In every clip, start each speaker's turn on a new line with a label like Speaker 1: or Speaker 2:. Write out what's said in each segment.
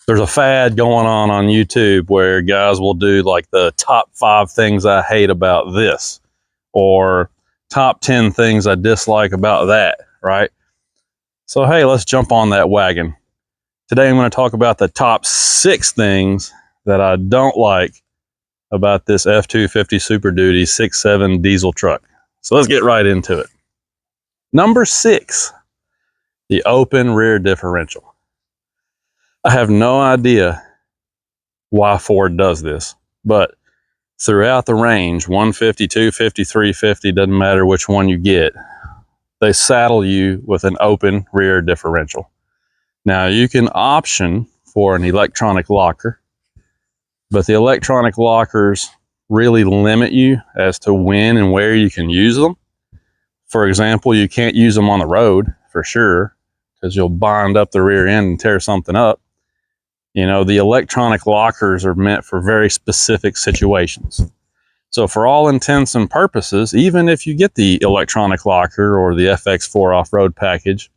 Speaker 1: There's a fad going on YouTube where guys will do like the top 5 things I hate about this, or top 10 things I dislike about that, right? So, hey, let's jump on that wagon. Today I'm going to talk about the top 6 things that I don't like about this F-250 Super Duty 6.7 diesel truck. So let's get right into it. Number 6, the open rear differential. I have no idea why Ford does this, but throughout the range, 150, 250, 350, doesn't matter which one you get, they saddle you with an open rear differential. Now you can option for an electronic locker, but the electronic lockers really limit you as to when and where you can use them. For example, you can't use them on the road for sure, because you'll bind up the rear end and tear something up. You know, the electronic lockers are meant for very specific situations. So for all intents and purposes, even if you get the electronic locker or the FX4 off-road package,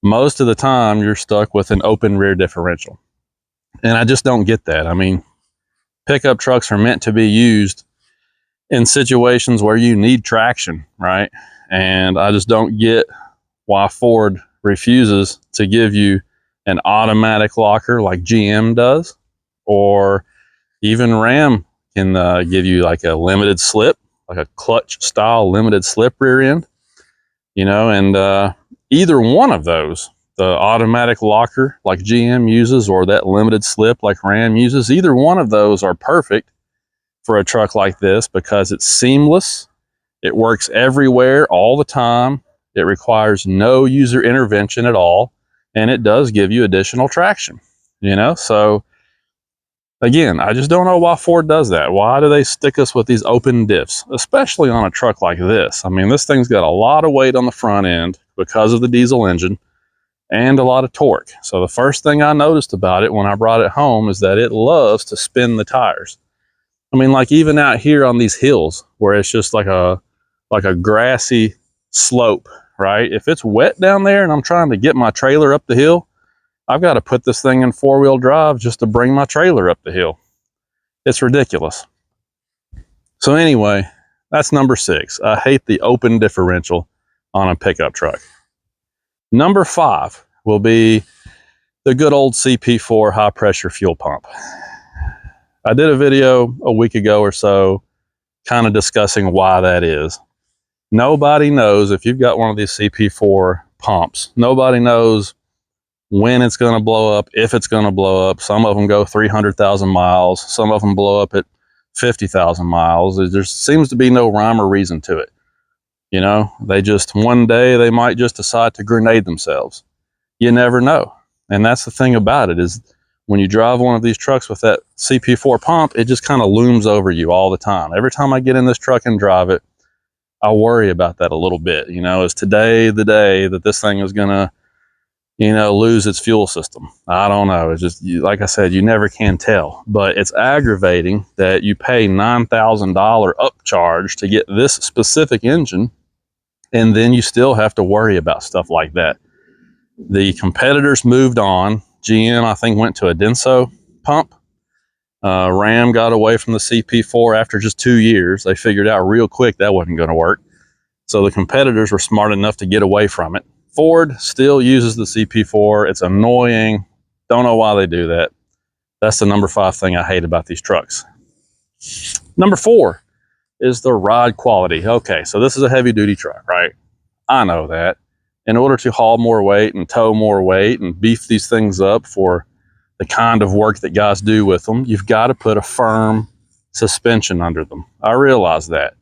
Speaker 1: most of the time you're stuck with an open rear differential. And I just don't get that. I mean, pickup trucks are meant to be used in situations where you need traction, right? And I just don't get why Ford refuses to give you an automatic locker like GM does, or even Ram can give you like a limited slip, like a clutch style limited slip rear end, you know, and either one of those, the automatic locker like GM uses or that limited slip like Ram uses, either one of those are perfect for a truck like this because it's seamless. It works everywhere all the time. It requires no user intervention at all. And it does give you additional traction, you know? So again, I just don't know why Ford does that. Why do they stick us with these open diffs, especially on a truck like this? I mean, this thing's got a lot of weight on the front end because of the diesel engine and a lot of torque. So the first thing I noticed about it when I brought it home is that it loves to spin the tires. I mean, like even out here on these hills where it's just like a grassy slope, right? If it's wet down there and I'm trying to get my trailer up the hill, I've got to put this thing in 4-wheel drive just to bring my trailer up the hill. It's ridiculous. So anyway, that's number 6. I hate the open differential on a pickup truck. Number 5 will be the good old CP4 high pressure fuel pump. I did a video a week ago or so kind of discussing why that is. Nobody knows, if you've got one of these CP4 pumps, nobody knows when it's going to blow up, if it's going to blow up. Some of them go 300,000 miles. Some of them blow up at 50,000 miles. There seems to be no rhyme or reason to it. You know, they just, one day they might just decide to grenade themselves. You never know. And that's the thing about it, is when you drive one of these trucks with that CP4 pump, it just kind of looms over you all the time. Every time I get in this truck and drive it, I worry about that a little bit. You know, is today the day that this thing is going to, you know, lose its fuel system? I don't know. It's just, like I said, you never can tell. But it's aggravating that you pay $9,000 upcharge to get this specific engine, and then you still have to worry about stuff like that. The competitors moved on. GM, I think, went to a Denso pump. Ram got away from the CP4 after just 2 years. They figured out real quick that wasn't going to work. So the competitors were smart enough to get away from it. Ford still uses the CP4. It's annoying. Don't know why they do that. That's the number 5 thing I hate about these trucks. Number 4 is the ride quality. Okay, so this is a heavy duty truck, right? I know that. In order to haul more weight and tow more weight and beef these things up for the kind of work that guys do with them, you've got to put a firm suspension under them. I realize that.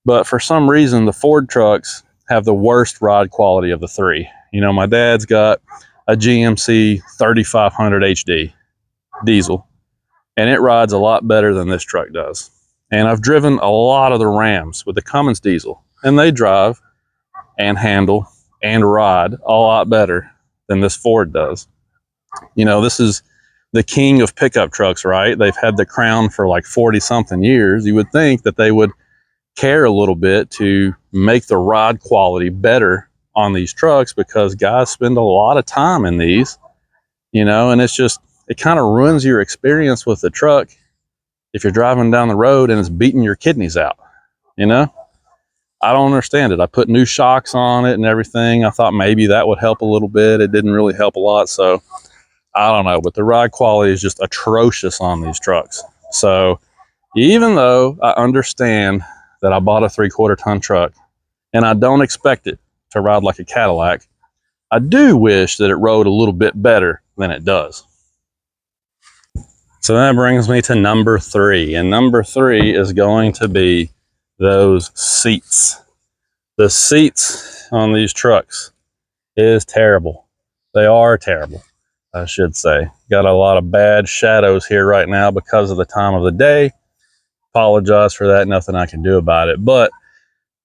Speaker 1: But for some reason, the Ford trucks have the worst ride quality of the 3. You know, my dad's got a GMC 3500 HD diesel, and it rides a lot better than this truck does. And I've driven a lot of the Rams with the Cummins diesel, and they drive and handle and ride a lot better than this Ford does. You know, this is the king of pickup trucks, right? They've had the crown for like 40 something years. You would think that they would care a little bit to make the ride quality better on these trucks, because guys spend a lot of time in these, you know, and it's just, it kind of ruins your experience with the truck if you're driving down the road and it's beating your kidneys out, you know? I don't understand it. I put new shocks on it and everything. I thought maybe that would help a little bit. It didn't really help a lot. So I don't know, but the ride quality is just atrocious on these trucks. So even though I understand that I bought a 3/4 ton truck and I don't expect it to ride like a Cadillac, I do wish that it rode a little bit better than it does. So that brings me to number 3. And number 3 is going to be those seats. The seats on these trucks is terrible. They are terrible, I should say. Got a lot of bad shadows here right now because of the time of the day. Apologize for that. Nothing I can do about it. But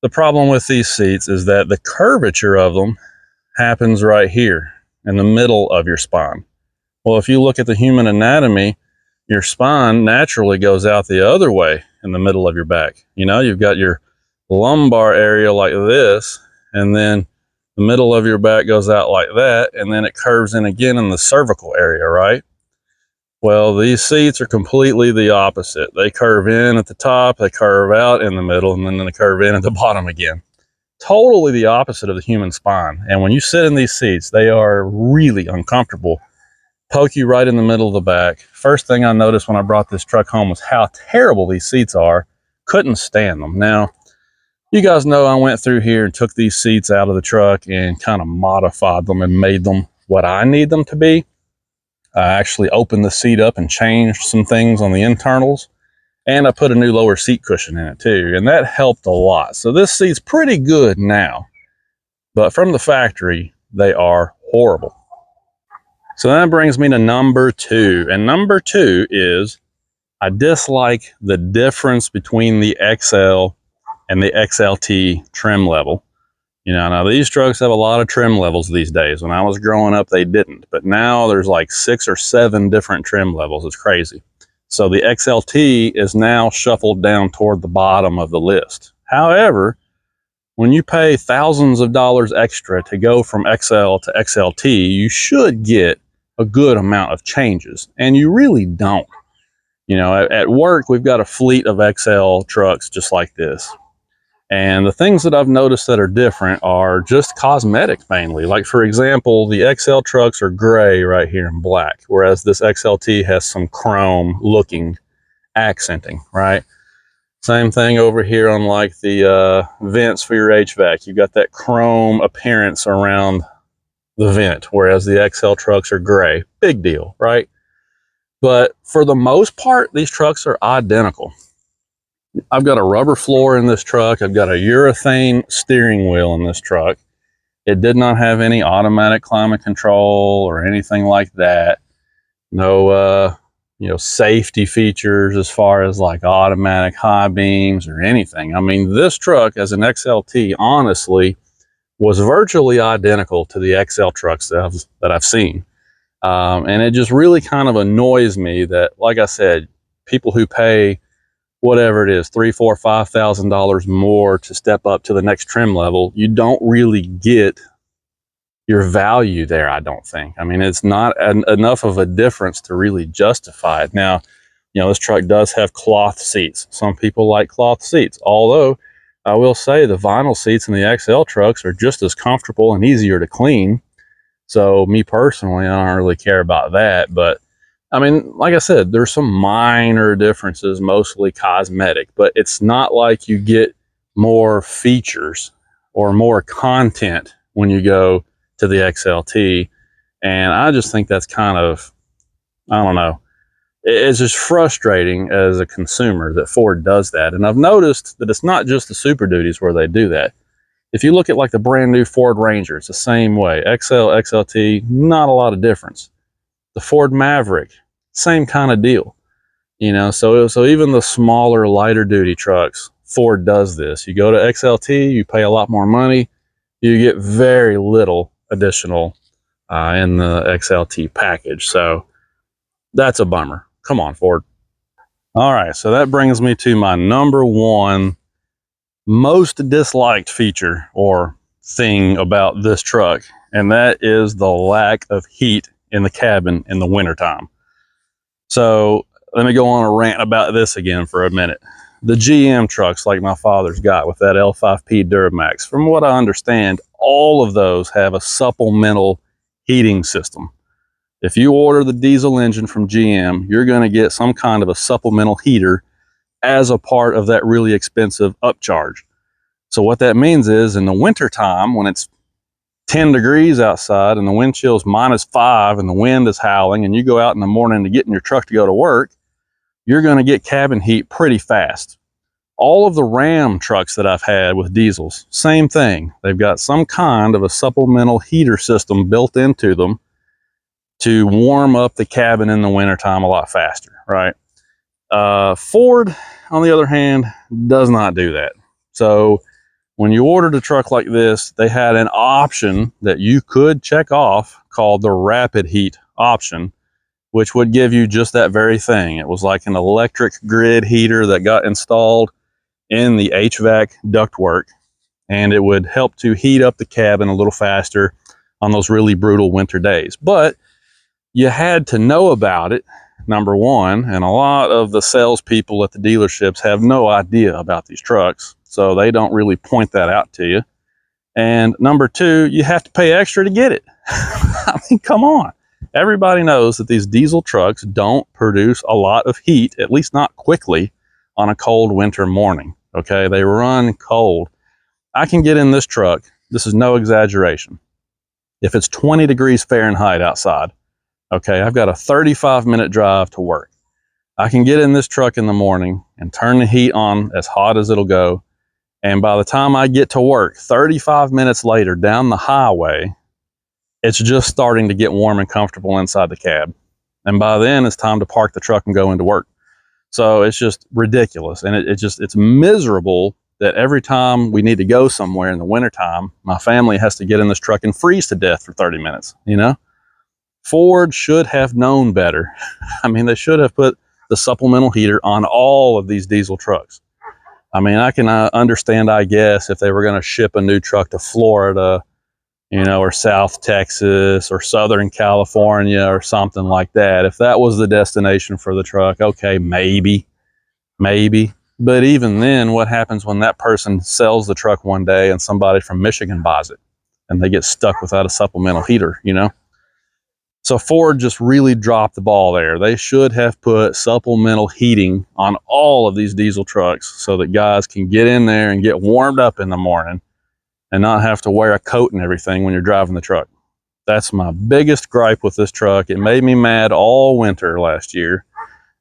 Speaker 1: the problem with these seats is that the curvature of them happens right here in the middle of your spine. Well, if you look at the human anatomy, your spine naturally goes out the other way in the middle of your back. You know, you've got your lumbar area like this, and then the middle of your back goes out like that, and then it curves in again in the cervical area, right? Well, these seats are completely the opposite. They curve in at the top, they curve out in the middle, and then they curve in at the bottom again. Totally the opposite of the human spine. And when you sit in these seats, they are really uncomfortable. Poke you right in the middle of the back. First thing I noticed when I brought this truck home was how terrible these seats are. Couldn't stand them. Now, you guys know I went through here and took these seats out of the truck and kind of modified them and made them what I need them to be. I actually opened the seat up and changed some things on the internals, and I put a new lower seat cushion in it too, and that helped a lot. So this seat's pretty good now, but from the factory, they are horrible. So that brings me to number 2, and number 2 is I dislike the difference between the XL and the XLT trim level. You know, now these trucks have a lot of trim levels these days. When I was growing up, they didn't, but now there's like 6 or 7 different trim levels. It's crazy. So the XLT is now shuffled down toward the bottom of the list. However, when you pay thousands of dollars extra to go from XL to XLT, you should get a good amount of changes, and you really don't. You know, at work, we've got a fleet of XL trucks just like this. And the things that I've noticed that are different are just cosmetic mainly. Like, for example, the XL trucks are gray right here in black, whereas this XLT has some chrome looking accenting, right? Same thing over here on like the vents for your HVAC. You've got that chrome appearance around the vent, whereas the XL trucks are gray. Big deal, right? But for the most part, these trucks are identical. I've got a rubber floor in this truck. I've got a urethane steering wheel in this truck. It did not have any automatic climate control or anything like that. No, safety features as far as like automatic high beams or anything. I mean, this truck as an XLT, honestly, was virtually identical to the XL trucks that I've seen. And it just really kind of annoys me that, like I said, people who pay whatever it is, $3,000, $4,000, $5,000 more to step up to the next trim level, you don't really get your value there, I don't think. I mean, it's not enough of a difference to really justify it. Now, you know, this truck does have cloth seats. Some people like cloth seats, although I will say the vinyl seats in the XL trucks are just as comfortable and easier to clean. So me personally, I don't really care about that. But I mean, like I said, there's some minor differences, mostly cosmetic, but it's not like you get more features or more content when you go to the XLT. And I just think that's kind of, I don't know, it's just frustrating as a consumer that Ford does that. And I've noticed that it's not just the Super Duties where they do that. If you look at like the brand new Ford Ranger, it's the same way. XL, XLT, not a lot of difference. The Ford Maverick, same kind of deal. You know, so even the smaller, lighter duty trucks, Ford does this. You go to XLT, you pay a lot more money, you get very little additional in the XLT package. So that's a bummer. Come on, Ford. All right, so that brings me to my number 1 most disliked feature or thing about this truck, and that is the lack of heat in the cabin in the wintertime. So let me go on a rant about this again for a minute. The GM trucks like my father's got with that L5P Duramax, from what I understand, all of those have a supplemental heating system. If you order the diesel engine from GM, you're going to get some kind of a supplemental heater as a part of that really expensive upcharge. So what that means is in the wintertime, when it's 10 degrees outside and the wind chill's -5 and the wind is howling, and you go out in the morning to get in your truck to go to work, you're going to get cabin heat pretty fast. All of the Ram trucks that I've had with diesels, same thing. They've got some kind of a supplemental heater system built into them to warm up the cabin in the wintertime a lot faster, right? Ford, on the other hand, does not do that. So when you ordered a truck like this, they had an option that you could check off called the rapid heat option, which would give you just that very thing. It was like an electric grid heater that got installed in the HVAC ductwork, and it would help to heat up the cabin a little faster on those really brutal winter days. But you had to know about it, number one, and a lot of the salespeople at the dealerships have no idea about these trucks, so they don't really point that out to you. And number two, you have to pay extra to get it. I mean, come on. Everybody knows that these diesel trucks don't produce a lot of heat, at least not quickly, on a cold winter morning. Okay, they run cold. I can get in this truck, this is no exaggeration, if it's 20 degrees Fahrenheit outside. Okay, I've got a 35-minute drive to work. I can get in this truck in the morning and turn the heat on as hot as it'll go. And by the time I get to work, 35 minutes later down the highway, it's just starting to get warm and comfortable inside the cab. And by then it's time to park the truck and go into work. So it's just ridiculous. And it's miserable that every time we need to go somewhere in the wintertime, my family has to get in this truck and freeze to death for 30 minutes, you know? Ford should have known better. I mean, they should have put the supplemental heater on all of these diesel trucks. I mean, I can understand, I guess, if they were going to ship a new truck to Florida, you know, or South Texas or Southern California or something like that. If that was the destination for the truck, okay, maybe. But even then, what happens when that person sells the truck one day and somebody from Michigan buys it and they get stuck without a supplemental heater, you know? So Ford just really dropped the ball there. They should have put supplemental heating on all of these diesel trucks so that guys can get in there and get warmed up in the morning and not have to wear a coat and everything when you're driving the truck. That's my biggest gripe with this truck. It made me mad all winter last year.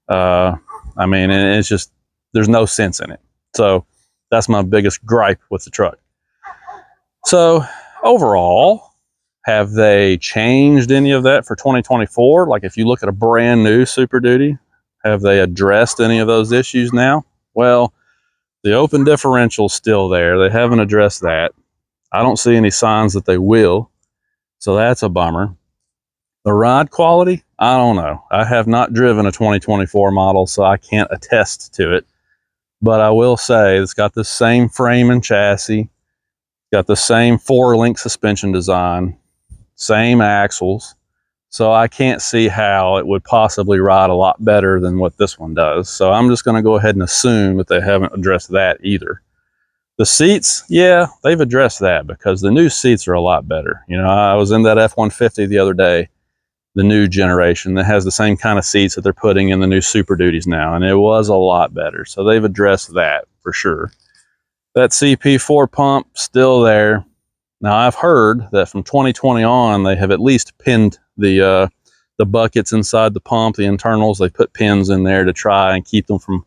Speaker 1: I mean, and it's just, there's no sense in it. So that's my biggest gripe with the truck. So overall, have they changed any of that for 2024? Like if you look at a brand new Super Duty, have they addressed any of those issues now? Well, the open differential's still there. They haven't addressed that. I don't see any signs that they will. So that's a bummer. The ride quality, I don't know. I have not driven a 2024 model, so I can't attest to it. But I will say it's got the same frame and chassis, got the same 4-link suspension design, same axles, so I can't see how it would possibly ride a lot better than what this one does. So I'm just going to go ahead and assume that they haven't addressed that either. The seats, yeah, they've addressed that because the new seats are a lot better. You know, I was in that F-150 the other day, the new generation that has the same kind of seats that they're putting in the new Super Duties now, and it was a lot better. So they've addressed that for sure. That CP4 pump, still there. Now, I've heard that from 2020 on, they have at least pinned the buckets inside the pump, the internals. They put pins in there to try and keep them from,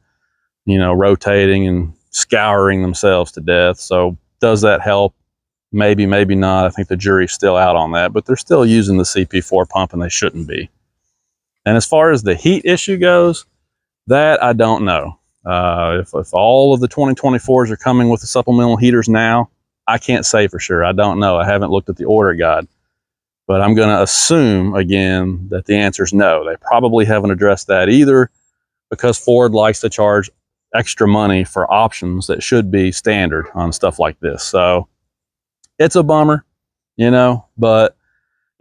Speaker 1: you know, rotating and scouring themselves to death. So does that help? Maybe, maybe not. I think the jury's still out on that, but they're still using the CP4 pump and they shouldn't be. And as far as the heat issue goes, that I don't know. If all of the 2024s are coming with the supplemental heaters now, I can't say for sure. I don't know. I haven't looked at the order guide. But I'm going to assume, again, that the answer is no. They probably haven't addressed that either because Ford likes to charge extra money for options that should be standard on stuff like this. So it's a bummer, you know, but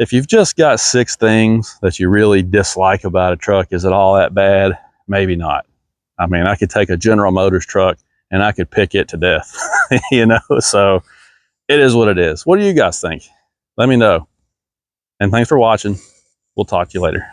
Speaker 1: if you've just got 6 things that you really dislike about a truck, is it all that bad? Maybe not. I mean, I could take a General Motors truck and I could pick it to death, you know? So it is what it is. What do you guys think? Let me know. And thanks for watching. We'll talk to you later.